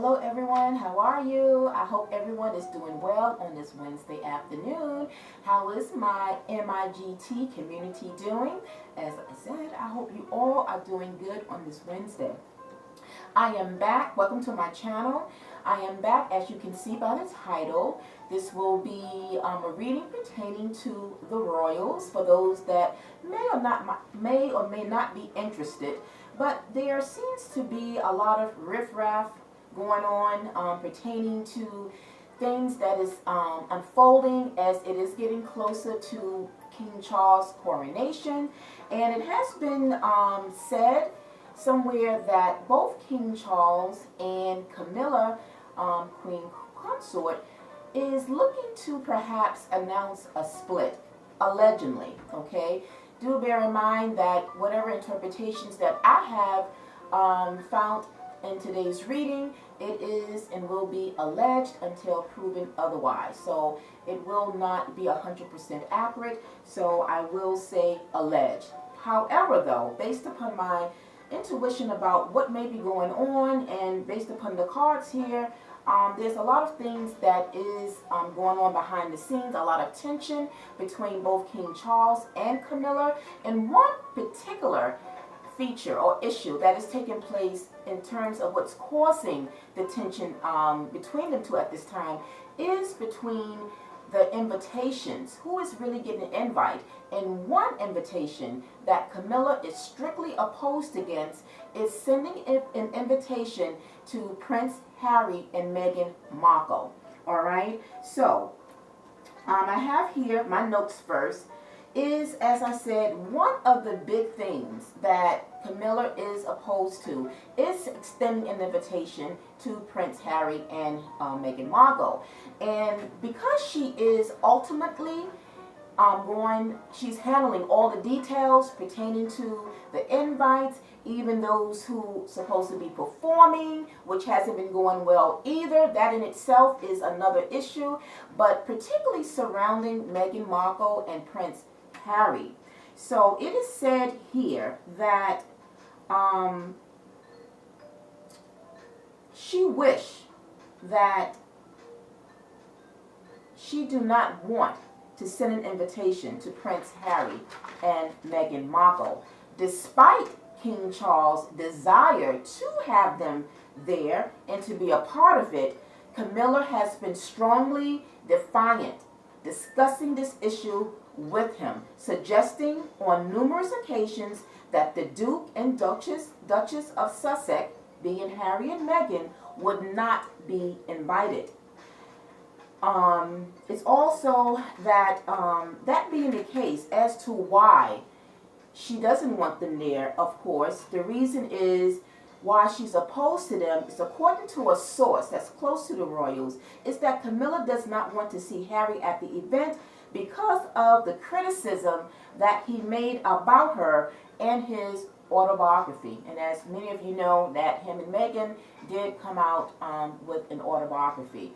Hello everyone, how are you? I hope everyone is doing well on this Wednesday afternoon. How is my MIGT community doing? As I said, I hope you all are doing good on this Wednesday. I am back. Welcome to my channel. I am back, as you can see by the title. This will be a reading pertaining to the royals for those that may or may not be interested. But there seems to be a lot of riffraff going on pertaining to things that is unfolding as it is getting closer to King Charles' coronation. And it has been said somewhere that both King Charles and Camilla, Queen Consort, is looking to perhaps announce a split, allegedly, okay? Do bear in mind that whatever interpretations that I have found in today's reading, it is and will be alleged until proven otherwise. So it will not be 100% accurate, so I will say alleged. However, though, based upon my intuition about what may be going on and based upon the cards here, there's a lot of things that is going on behind the scenes, a lot of tension between both King Charles and Camilla, and one particular feature or issue that is taking place in terms of what's causing the tension between them two at this time is between the invitations. Who is really getting an invite? And one invitation that Camilla is strictly opposed against is sending an invitation to Prince Harry and Meghan Markle. All right, so I have here my notes first. Is, as I said, one of the big things that Camilla is opposed to is extending an invitation to Prince Harry and Meghan Markle. And because she is ultimately she's handling all the details pertaining to the invites, even those who supposed to be performing, which hasn't been going well either. That in itself is another issue, but particularly surrounding Meghan Markle and Prince Harry. So it is said here that she wished that she do not want to send an invitation to Prince Harry and Meghan Markle, despite King Charles' desire to have them there and to be a part of it. Camilla has been strongly defiant, discussing this issue with him, suggesting on numerous occasions that the Duke and Duchess of Sussex, being Harry and Meghan, would not be invited. It's also that that being the case, as to why she doesn't want them there, of course, the reason is why she's opposed to them is, according to a source that's close to the royals, is that Camilla does not want to see Harry at the event because of the criticism that he made about her in his autobiography. And as many of you know, that him and Meghan did come out with an autobiography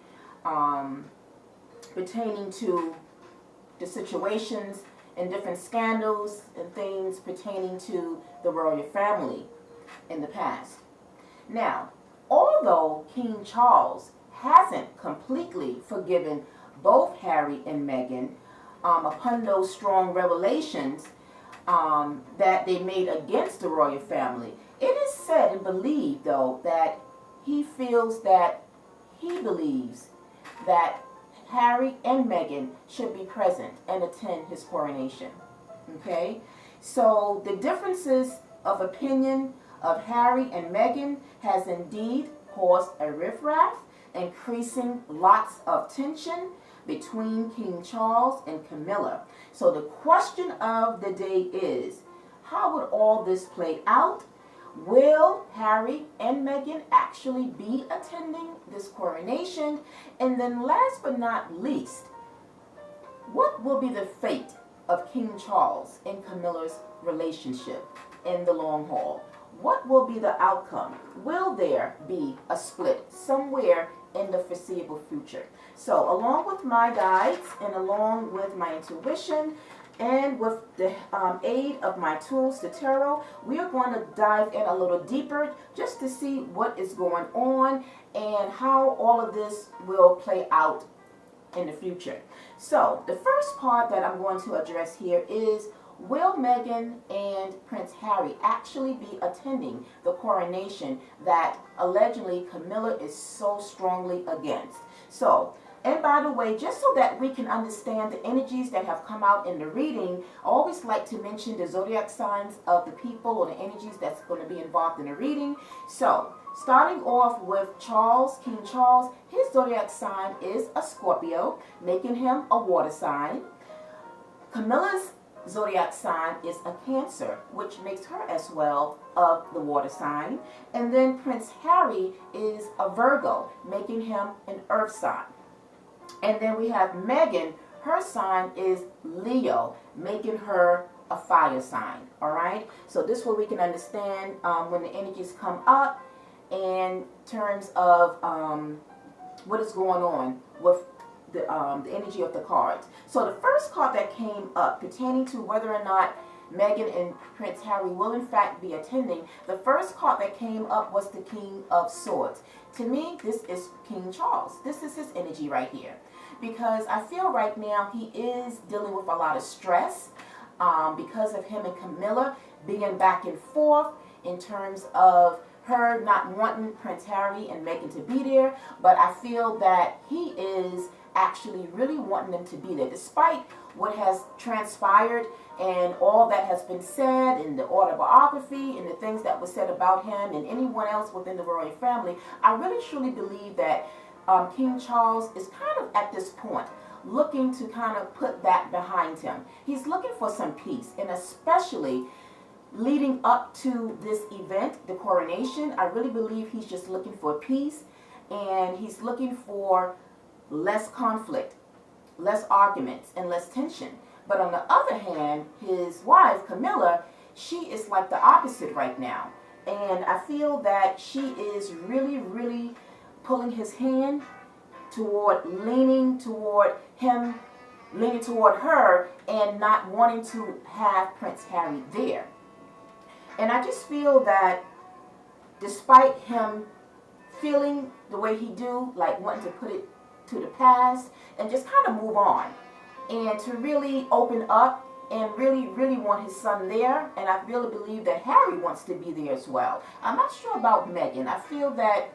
pertaining to the situations and different scandals and things pertaining to the royal family in the past. Now, although King Charles hasn't completely forgiven both Harry and Meghan upon those strong revelations that they made against the royal family, it is said and believed, though, that he believes that Harry and Meghan should be present and attend his coronation. Okay? So the differences of opinion of Harry and Meghan has indeed caused a riffraff, increasing lots of tension between King Charles and Camilla. So the question of the day is, how would all this play out? Will Harry and Meghan actually be attending this coronation? And then last but not least, what will be the fate of King Charles and Camilla's relationship in the long haul? What will be the outcome? Will there be a split somewhere in the foreseeable future? So along with my guides and along with my intuition, And with the aid of my tools, the tarot, we are going to dive in a little deeper just to see what is going on and how all of this will play out in the future. So the first part that I'm going to address here is, will Meghan and Prince Harry actually be attending the coronation that allegedly Camilla is so strongly against? So, and by the way, just so that we can understand the energies that have come out in the reading, I always like to mention the zodiac signs of the people or the energies that's going to be involved in the reading. So, starting off with Charles, King Charles, his zodiac sign is a Scorpio, making him a water sign. Camilla's zodiac sign is a Cancer, which makes her as well of the water sign. And then Prince Harry is a Virgo, making him an earth sign. And then we have Meghan, her sign is Leo, making her a fire sign. All right, so this way we can understand when the energies come up in terms of what is going on with the energy of the cards. So the first card that came up pertaining to whether or not Meghan and Prince Harry will in fact be attending, the first card that came up was the King of Swords. To me, this is King Charles. This is his energy right here. Because I feel right now he is dealing with a lot of stress because of him and Camilla being back and forth in terms of her not wanting Prince Harry and Meghan to be there. But I feel that he is actually really wanting them to be there, despite what has transpired and all that has been said in the autobiography and the things that were said about him and anyone else within the royal family. I really truly believe that King Charles is kind of at this point looking to kind of put that behind him. He's looking for some peace, and especially leading up to this event, the coronation, I really believe he's just looking for peace, and he's looking for less conflict, less arguments, and less tension. But on the other hand, his wife, Camilla, she is like the opposite right now. And I feel that she is really, really pulling his hand toward leaning toward him, leaning toward her, and not wanting to have Prince Harry there. And I just feel that despite him feeling the way he do, like wanting to put it to the past and just kind of move on and to really open up and really, really want his son there. And I really believe that Harry wants to be there as well. I'm not sure about Meghan. I feel that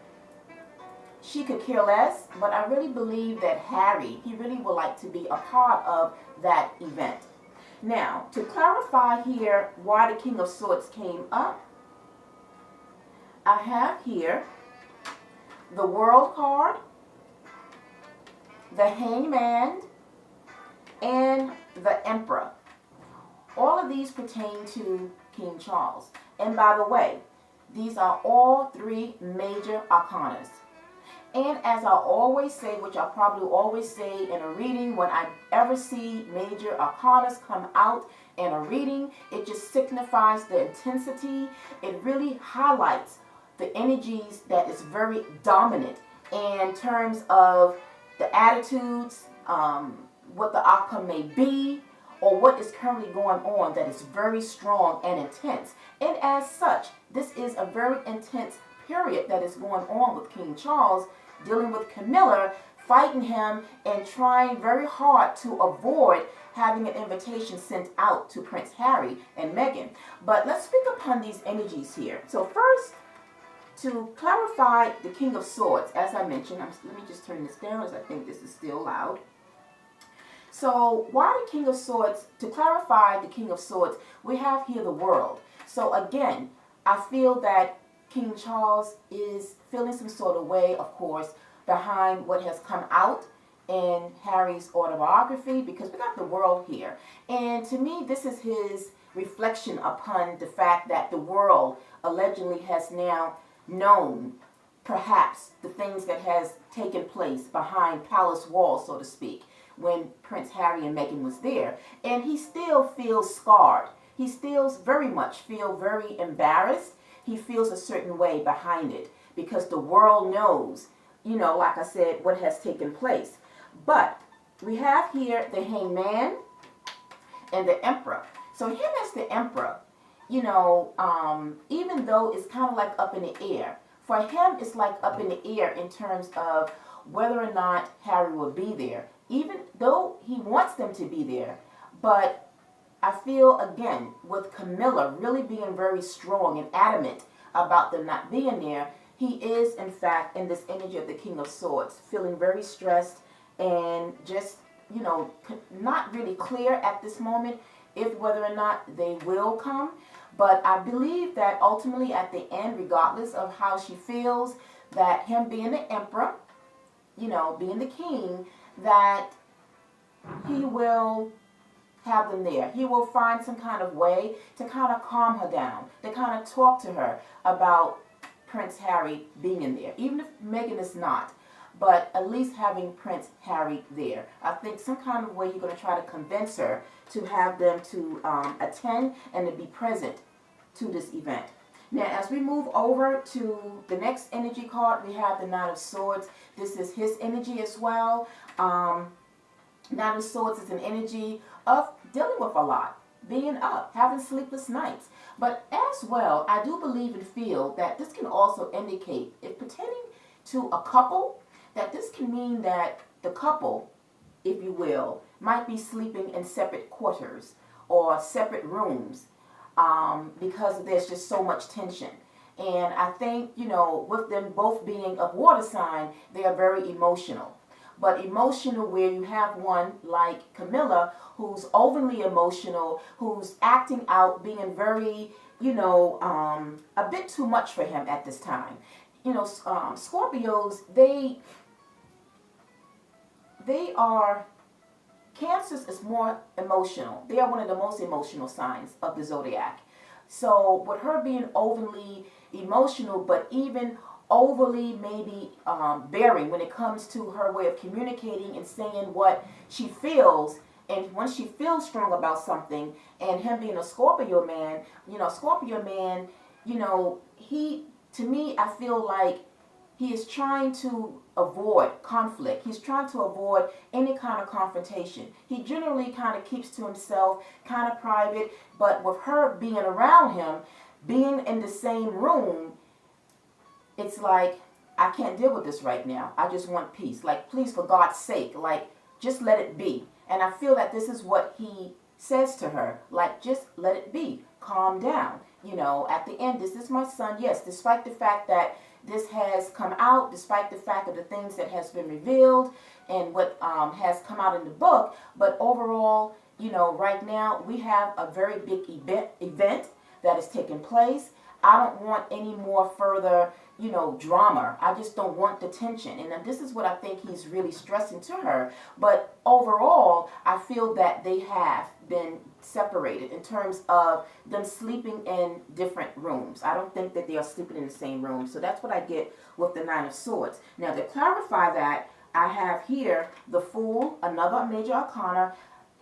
she could care less, but I really believe that Harry, he really would like to be a part of that event. Now, to clarify here why the King of Swords came up, I have here the World card, the Hangman, and the Emperor. All of these pertain to King Charles. And by the way, these are all three major arcanas. And as I always say, which I'll probably always say in a reading, when I ever see major arcanas come out in a reading, it just signifies the intensity. It really highlights the energies that is very dominant in terms of the attitudes, what the outcome may be, or what is currently going on that is very strong and intense. And as such, this is a very intense period that is going on with King Charles, dealing with Camilla, fighting him and trying very hard to avoid having an invitation sent out to Prince Harry and Meghan. But let's speak upon these energies here. So first, to clarify the King of Swords, as I mentioned, let me just turn this down as I think this is still loud. So why the King of Swords? To clarify the King of Swords, we have here the world. So again, I feel that King Charles is feeling some sort of way, of course, behind what has come out in Harry's autobiography, because we got the world here. And to me, this is his reflection upon the fact that the world allegedly has now known perhaps the things that has taken place behind palace walls, so to speak, when Prince Harry and Meghan was there. And he still feels scarred. He still very much feels very embarrassed. He feels a certain way behind it because the world knows, you know, like I said, what has taken place. But we have here the Hangman, and the Emperor. So him as the Emperor, you know, even though it's kind of like up in the air, for him it's like up in the air in terms of whether or not Harry will be there, even though he wants them to be there. But I feel, again, with Camilla really being very strong and adamant about them not being there, he is, in fact, in this energy of the King of Swords, feeling very stressed and just, you know, not really clear at this moment if whether or not they will come. But I believe that ultimately at the end, regardless of how she feels, that him being the Emperor, you know, being the king, that he will have them there. He will find some kind of way to kind of calm her down, to kind of talk to her about Prince Harry being in there, even if Meghan is not, but at least having Prince Harry there. I think some kind of way you're going to try to convince her to have them to attend and to be present to this event. Now, as we move over to the next energy card, we have the Nine of Swords. This is his energy as well. Nine of Swords is an energy of dealing with a lot, being up, having sleepless nights. But as well, I do believe and feel that this can also indicate, if pertaining to a couple, that this can mean that the couple, if you will, might be sleeping in separate quarters or separate rooms because there's just so much tension. And I think, you know, with them both being of water sign, they are very emotional. But emotional where you have one like Camilla who's overly emotional, who's acting out, being very, you know, a bit too much for him at this time. You know, Scorpios, they are, Cancers is more emotional. They are one of the most emotional signs of the zodiac. So with her being overly emotional, but even overly maybe bearing when it comes to her way of communicating and saying what she feels, and when she feels strong about something, and him being a Scorpio man, you know, he, to me, I feel like he is trying to avoid conflict. He's trying to avoid any kind of confrontation. He generally kind of keeps to himself, kind of private, but with her being around him, being in the same room, it's like, I can't deal with this right now. I just want peace. Like, please, for God's sake, like, just let it be. And I feel that this is what he says to her, like, just let it be. Calm down. You know, at the end, this is my son. Yes, despite the fact that this has come out, despite the fact of the things that has been revealed and what has come out in the book, but overall, you know, right now we have a very big event that is taking place. I don't want any more further, you know, drama. I just don't want the tension. And this is what I think he's really stressing to her. But overall, I feel that they have been separated in terms of them sleeping in different rooms. I don't think that they are sleeping in the same room. So that's what I get with the Nine of Swords. Now, to clarify that, I have here the Fool, another major arcana,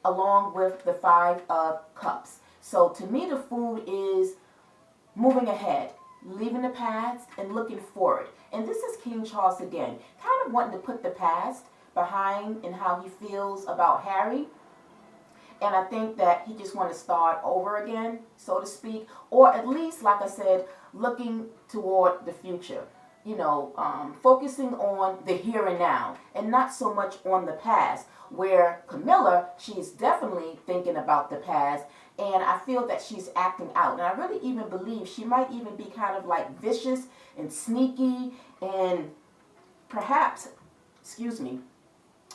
along with the Five of Cups. So to me, the Fool is moving ahead, leaving the past and looking forward. And this is King Charles again, kind of wanting to put the past behind and how he feels about Harry. And I think that he just wants to start over again, so to speak, or at least, like I said, looking toward the future. You know, focusing on the here and now and not so much on the past, where Camilla, she's definitely thinking about the past, and I feel that she's acting out. And I really even believe she might even be kind of like vicious and sneaky and perhaps,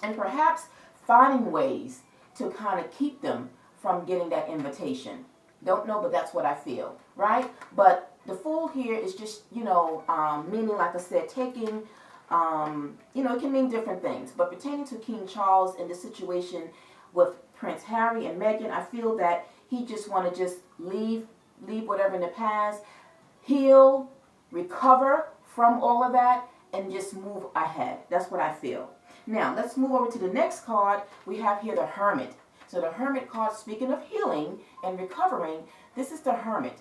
perhaps finding ways to kind of keep them from getting that invitation. Don't know, but that's what I feel, right? But the Fool here is just, you know, meaning, like I said, taking, you know, it can mean different things. But pertaining to King Charles and the situation with Prince Harry and Meghan, I feel that he just want to just leave whatever in the past, heal, recover from all of that, and just move ahead. That's what I feel. Now, let's move over to the next card. We have here the Hermit. So the Hermit card, speaking of healing and recovering, this is the Hermit.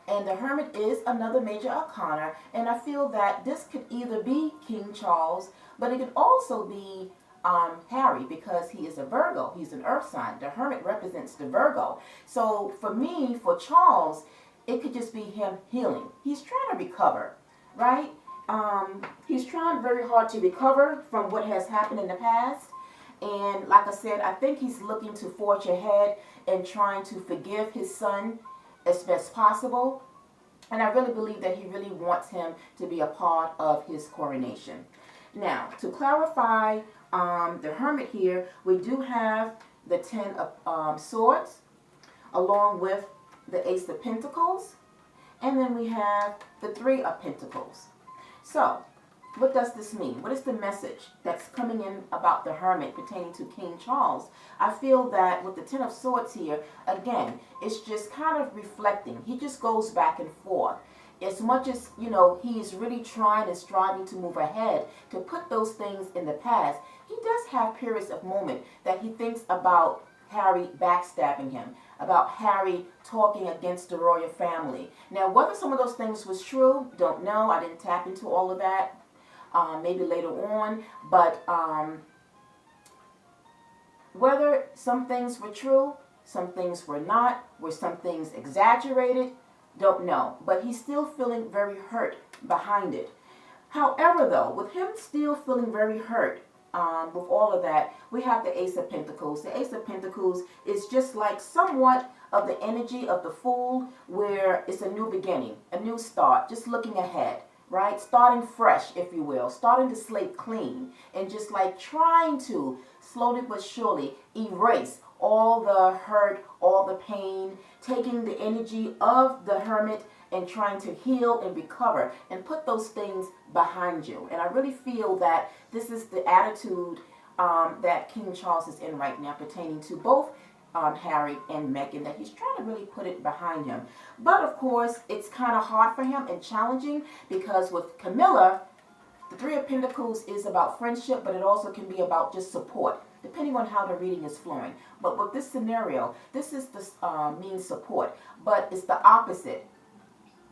And the Hermit is another major arcana. And I feel that this could either be King Charles, but it could also be Harry, because he is a Virgo. He's an earth sign. The Hermit represents the Virgo. So for me, for Charles, it could just be him healing. He's trying to recover, right? He's trying very hard to recover from what has happened in the past. And like I said, I think he's looking to forge ahead and trying to forgive his son as best possible. And I really believe that he really wants him to be a part of his coronation. Now, to clarify the Hermit here, we do have the Ten of Swords along with the Ace of Pentacles. And then we have the Three of Pentacles. So, what does this mean? What is the message that's coming in about the Hermit pertaining to King Charles? I feel that with the Ten of Swords here, again, it's just kind of reflecting. He just goes back and forth. As much as, you know, he is really trying and striving to move ahead, to put those things in the past, he does have periods of moment that he thinks about Harry backstabbing him, about Harry talking against the royal family. Now, whether some of those things was true, don't know. I didn't tap into all of that. Maybe later on. But whether some things were true, some things were not, were some things exaggerated, don't know. But he's still feeling very hurt behind it. However, though, with him still feeling very hurt, with all of that, we have the Ace of Pentacles. The Ace of Pentacles is just like somewhat of the energy of the Fool, where it's a new beginning, a new start, just looking ahead, right? Starting fresh, if you will, starting to slate clean, and just like trying to slowly but surely erase all the hurt, all the pain, taking the energy of the Hermit and trying to heal and recover and put those things behind you. And I really feel that this is the attitude that King Charles is in right now, pertaining to both Harry and Meghan, that he's trying to really put it behind him. But of course, it's kind of hard for him and challenging, because with Camilla, the Three of Pentacles is about friendship, but it also can be about just support, depending on how the reading is flowing. But with this scenario, this is the means support, but it's the opposite.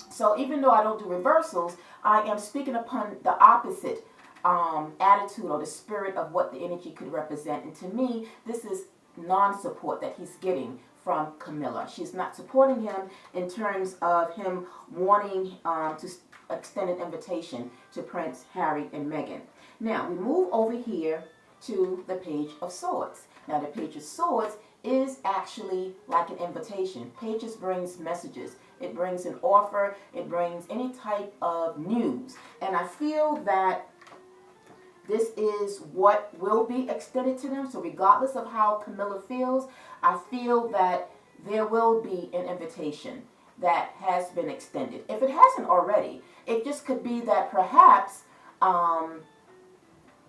So even though I don't do reversals, I am speaking upon the opposite attitude or the spirit of what the energy could represent. And to me, this is non-support that he's getting from Camilla. She's not supporting him in terms of him wanting to extend an invitation to Prince Harry and Meghan. Now, we move over here to the Page of Swords. Now, the Page of Swords is actually like an invitation. Pages brings messages. It brings an offer. It brings any type of news. And I feel that this is what will be extended to them. So regardless of how Camilla feels, I feel that there will be an invitation that has been extended. If it hasn't already, it just could be that perhaps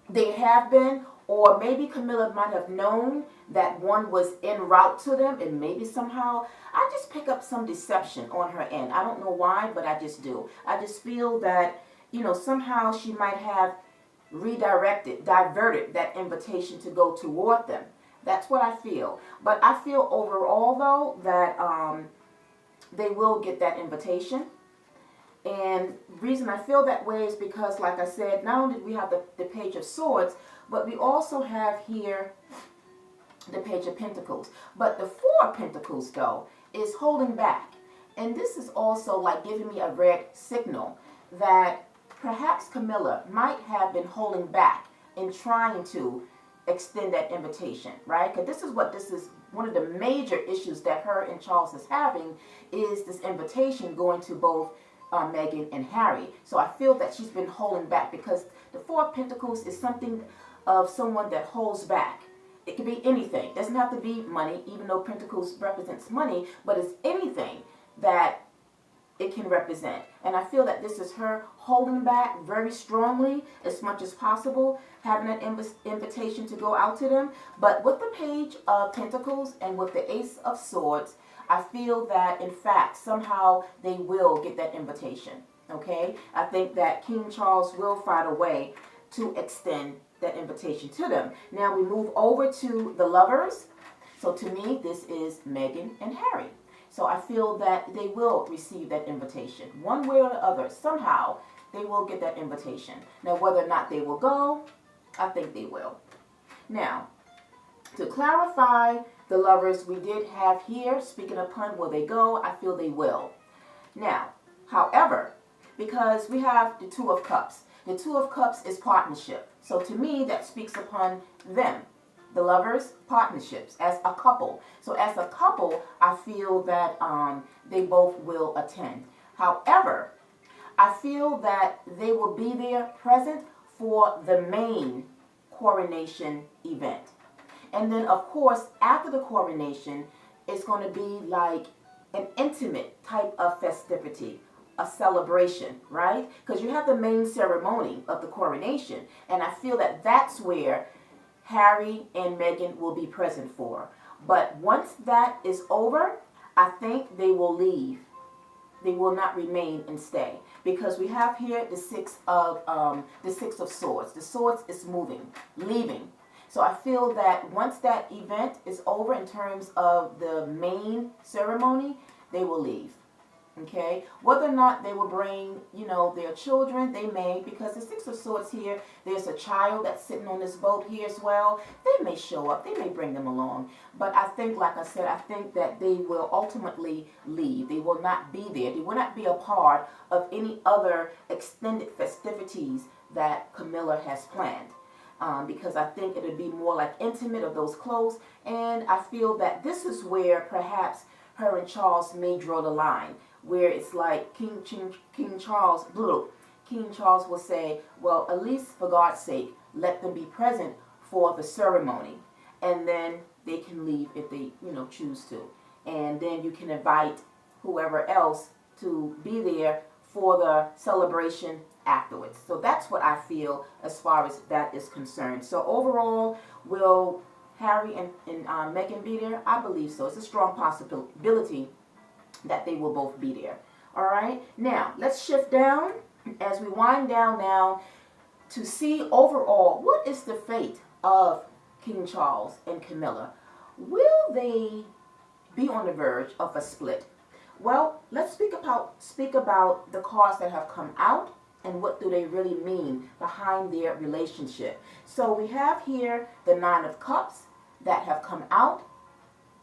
they have been, or maybe Camilla might have known that one was en route to them, and maybe somehow, I just pick up some deception on her end. I don't know why, but I just do. I just feel that, you know, somehow she might have redirected, diverted that invitation to go toward them. That's what I feel. But I feel overall, though, that they will get that invitation. And the reason I feel that way is because, like I said, not only do we have the Page of Swords, but we also have here the Page of Pentacles. But the Four of Pentacles, though, is holding back. And this is also like giving me a red signal that perhaps Camilla might have been holding back in trying to extend that invitation, right? Because this is one of the major issues that her and Charles is having, is this invitation going to both Meghan and Harry. So I feel that she's been holding back, because the Four of Pentacles is something of someone that holds back. It could be anything. It doesn't have to be money, even though Pentacles represents money, but it's anything that it can represent. And I feel that this is her holding back very strongly as much as possible, having an invitation to go out to them. But with the Page of Pentacles and with the Ace of Swords, I feel that, in fact, somehow they will get that invitation, okay? I think that King Charles will find a way to extend that invitation to them. Now we move over to the Lovers. So to me, this is Meghan and Harry. So I feel that they will receive that invitation. One way or the other, somehow, they will get that invitation. Now, whether or not they will go, I think they will. Now, to clarify the lovers, we did have here, speaking upon will they go, I feel they will. Now, however, because we have the Two of Cups. The Two of Cups is partnership. So to me, that speaks upon them, the lovers, partnerships, as a couple. So as a couple, I feel that they both will attend. However, I feel that they will be there present for the main coronation event. And then, of course, after the coronation, it's going to be like an intimate type of festivity, a celebration, right? Because you have the main ceremony of the coronation, and I feel that that's where Harry and Meghan will be present for. But once that is over, I think they will leave. They will not remain and stay, because we have here the Six of Swords. The Swords is moving, leaving. So I feel that once that event is over in terms of the main ceremony, they will leave. Okay, whether or not they will bring, their children, they may, because the Six of Swords here, there's a child that's sitting on this boat here as well. They may show up, they may bring them along. But I think, like I said, I think that they will ultimately leave. They will not be there. They will not be a part of any other extended festivities that Camilla has planned. Because I think it would be more like intimate of those close. And I feel that this is where perhaps her and Charles may draw the line, where it's like King Charles will say, well, at least for God's sake, let them be present for the ceremony, and then they can leave if they, choose to. And then you can invite whoever else to be there for the celebration afterwards. So that's what I feel as far as that is concerned. So overall, will Harry and Meghan be there? I believe so. It's a strong possibility that they will both be there. All right. Now, let's shift down as we wind down now to see overall what is the fate of King Charles and Camilla. Will they be on the verge of a split? Well, let's speak about the cards that have come out and what do they really mean behind their relationship. So we have here the Nine of Cups that have come out,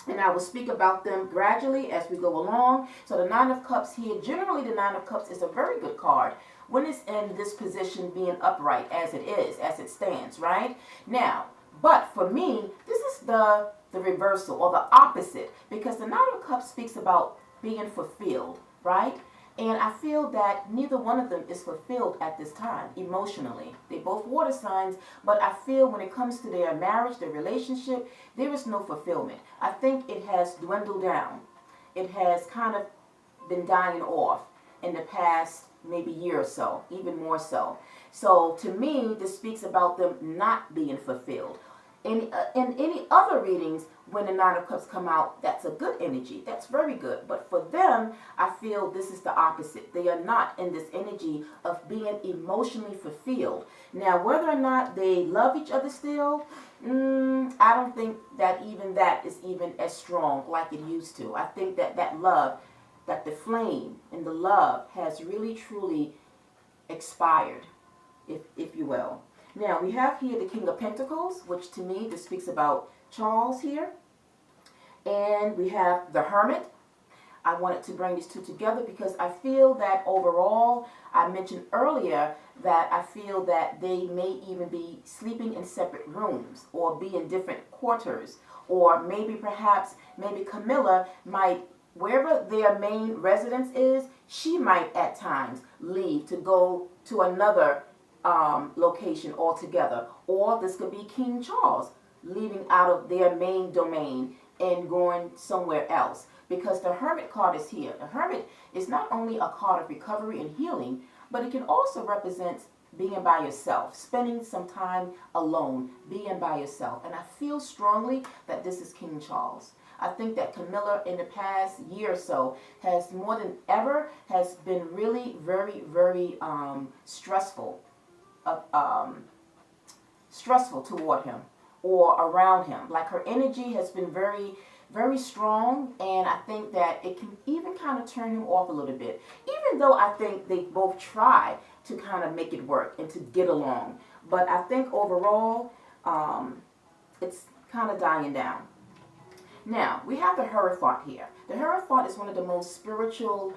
and I will speak about them gradually as we go along. So the Nine of Cups here, generally the Nine of Cups is a very good card when it's in this position being upright as it is, as it stands, right? Now, but for me, this is the reversal or the opposite, because the Nine of Cups speaks about being fulfilled, right? And I feel that neither one of them is fulfilled at this time emotionally. They both water signs, but I feel when it comes to their marriage, their relationship, there is no fulfillment. I think it has dwindled down. It has kind of been dying off in the past maybe year or so, even more so. So to me, this speaks about them not being fulfilled. In any other readings, when the Nine of Cups come out, that's a good energy. That's very good. But for them, I feel this is the opposite. They are not in this energy of being emotionally fulfilled. Now, whether or not they love each other still, I don't think that is even as strong like it used to. I think that love, that the flame and the love has really, truly expired, if you will. Now, we have here the King of Pentacles, which to me, this speaks about Charles here. And we have the Hermit. I wanted to bring these two together because I feel that overall, I mentioned earlier that I feel that they may even be sleeping in separate rooms or be in different quarters. Or maybe Camilla might, wherever their main residence is, she might at times leave to go to another location altogether. Or this could be King Charles leaving out of their main domain and going somewhere else, because the Hermit card is here. The Hermit is not only a card of recovery and healing, but it can also represent being by yourself, spending some time alone, being by yourself. And I feel strongly that this is King Charles. I think that Camilla in the past year or so has more than ever has been really very, very stressful toward him or around him. Like her energy has been very, very strong, and I think that it can even kind of turn him off a little bit, even though I think they both try to kind of make it work and to get along. But I think overall, it's kind of dying down. Now, we have the Hierophant here. The Hierophant is one of the most spiritual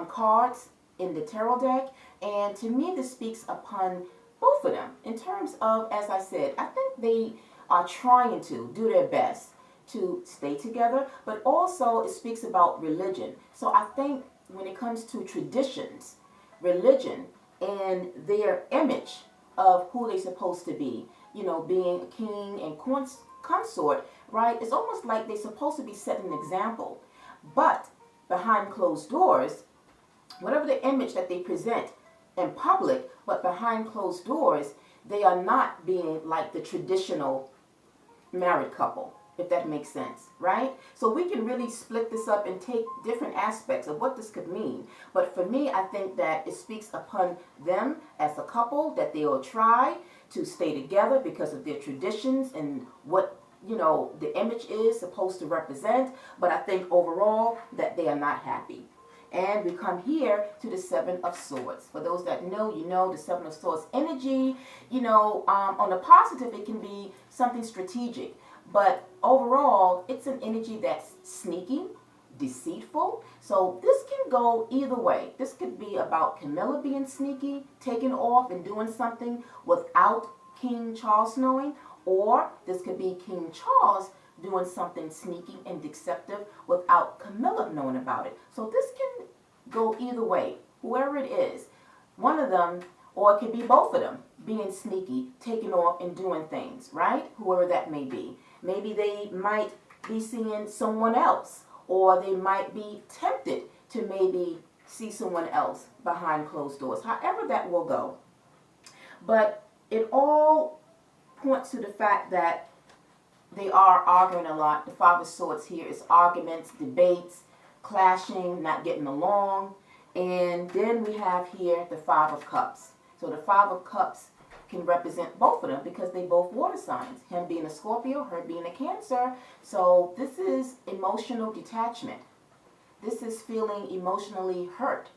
cards in the tarot deck. And to me, this speaks upon both of them. In terms of, as I said, I think they are trying to do their best to stay together. But also, it speaks about religion. So I think when it comes to traditions, religion, and their image of who they're supposed to be, you know, being a king and consort, right? It's almost like they're supposed to be setting an example. But behind closed doors, whatever the image that they present in public, but behind closed doors, they are not being like the traditional married couple, if that makes sense, right? So we can really split this up and take different aspects of what this could mean. But for me, I think that it speaks upon them as a couple, that they will try to stay together because of their traditions and what, you know, the image is supposed to represent. But I think overall that they are not happy. And we come here to the Seven of Swords. For those that know, you know, the Seven of Swords energy, you know, on the positive, it can be something strategic. But overall, it's an energy that's sneaky, deceitful. So this can go either way. This could be about Camilla being sneaky, taking off and doing something without King Charles knowing. Or this could be King Charles doing something sneaky and deceptive without Camilla knowing about it. So this can go either way, whoever it is. One of them, or it could be both of them, being sneaky, taking off and doing things, right? Whoever that may be. Maybe they might be seeing someone else, or they might be tempted to maybe see someone else behind closed doors. However that will go. But it all points to the fact that they are arguing a lot. The Five of Swords here is arguments, debates, clashing, not getting along. And then we have here the Five of Cups. So the Five of Cups can represent both of them because they both water signs. Him being a Scorpio, her being a Cancer. So this is emotional detachment. This is feeling emotionally hurt.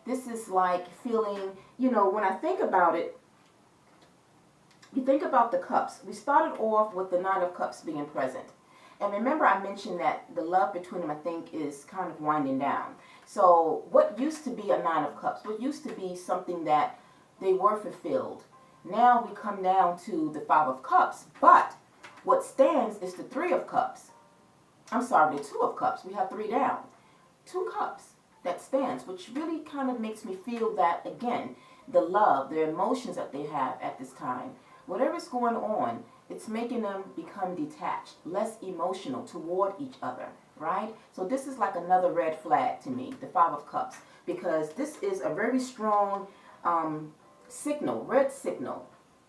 This is like feeling, you know, when I think about it, you think about the cups. We started off with the Nine of Cups being present. And remember I mentioned that the love between them, I think, is kind of winding down. So what used to be a Nine of Cups, what used to be something that they were fulfilled, now we come down to the Five of Cups. But what stands is the Three of Cups. I'm sorry, the Two of Cups. We have three down. Two cups that stands, which really kind of makes me feel that, again, the love, the emotions that they have at this time, whatever's going on, it's making them become detached, less emotional toward each other, right? So this is like another red flag to me, the Five of Cups, because this is a very strong signal, red signal,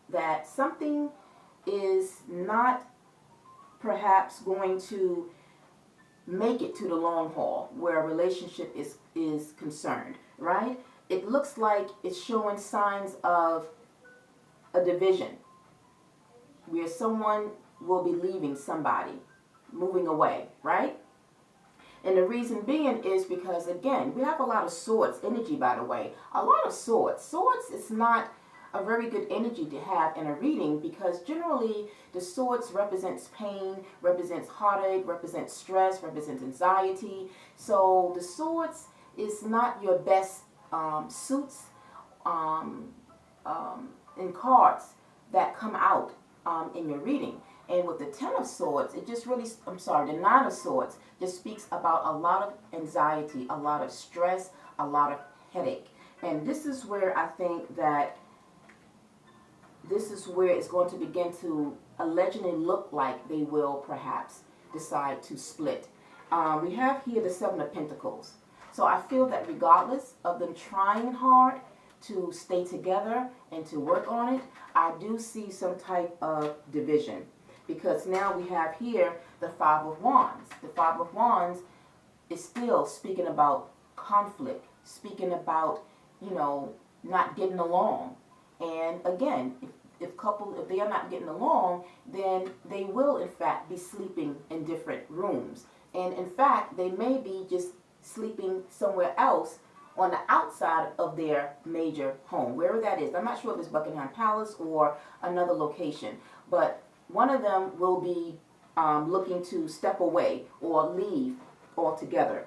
that something is not perhaps going to make it to the long haul where a relationship is concerned, right? It looks like it's showing signs of a division, where someone will be leaving somebody, moving away, right? And the reason being is because, again, we have a lot of swords energy, by the way. A lot of swords. Swords is not a very good energy to have in a reading because generally the swords represents pain, represents heartache, represents stress, represents anxiety. So the swords is not your best suits in cards that come out in your reading. And with the Ten of Swords, it just really, the Nine of Swords just speaks about a lot of anxiety, a lot of stress, a lot of headache. And this is where I think that this is where it's going to begin to allegedly look like they will perhaps decide to split. We have here the Seven of Pentacles. So I feel that regardless of them trying hard to stay together and to work on it, I do see some type of division. Because now we have here the Five of Wands. The Five of Wands is still speaking about conflict, speaking about, you know, not getting along. And again, if they are not getting along, then they will in fact be sleeping in different rooms. And in fact, they may be just sleeping somewhere else on the outside of their major home, wherever that is. I'm not sure if it's Buckingham Palace or another location, but one of them will be looking to step away or leave altogether.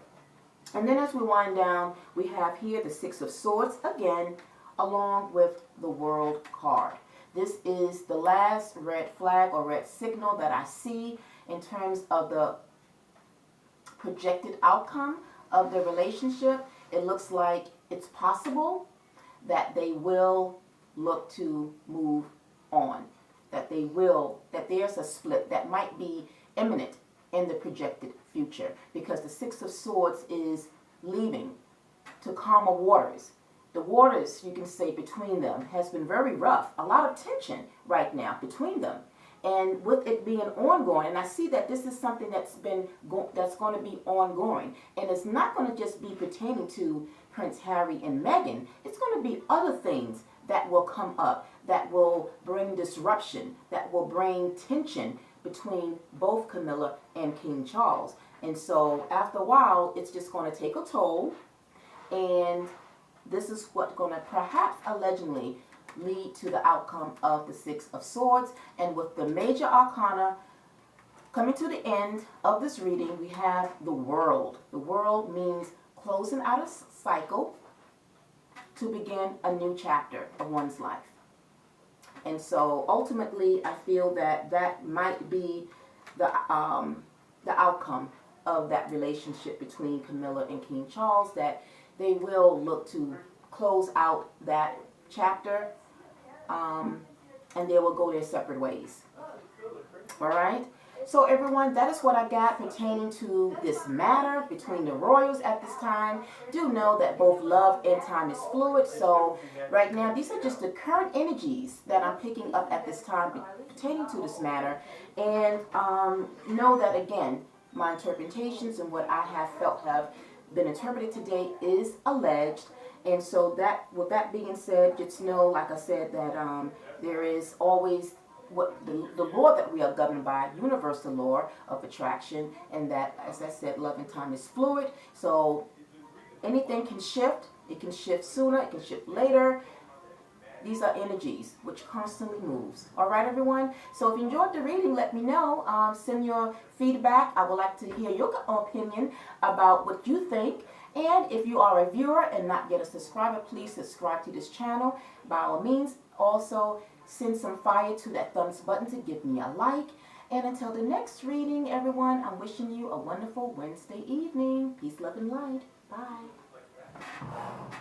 And then as we wind down, we have here the Six of Swords again, along with the World card. This is the last red flag or red signal that I see in terms of the projected outcome of the relationship. It looks like it's possible that they will look to move on, that there's a split that might be imminent in the projected future, because the Six of Swords is leaving to calmer waters. The waters, you can say, between them has been very rough. A lot of tension right now between them. And with it being ongoing, and I see that this is something that's going to be ongoing, and it's not going to just be pertaining to Prince Harry and Meghan. It's going to be other things that will come up, that will bring disruption, that will bring tension between both Camilla and King Charles. And so after a while, it's just going to take a toll, and this is what's going to perhaps allegedly lead to the outcome of the Six of Swords. And with the major arcana coming to the end of this reading, we have the World. The World means closing out a cycle to begin a new chapter of one's life. And so ultimately, I feel that that might be the outcome of that relationship between Camilla and King Charles, that they will look to close out that chapter, and they will go their separate ways. All right? So everyone, that is what I got pertaining to this matter between the royals at this time. Do know that both love and time is fluid. So right now, these are just the current energies that I'm picking up at this time pertaining to this matter. And know that, again, my interpretations and what I have felt have been interpreted today is alleged. And so that, with that being said, just know, like I said, that there is always what the law that we are governed by, universal law of attraction, and that, as I said, love and time is fluid. So anything can shift. It can shift sooner. It can shift later. These are energies which constantly moves. All right, everyone? So if you enjoyed the reading, let me know. Send your feedback. I would like to hear your opinion about what you think. And if you are a viewer and not yet a subscriber, please subscribe to this channel. By all means, also send some fire to that thumbs button to give me a like. And until the next reading, everyone, I'm wishing you a wonderful Wednesday evening. Peace, love, and light. Bye.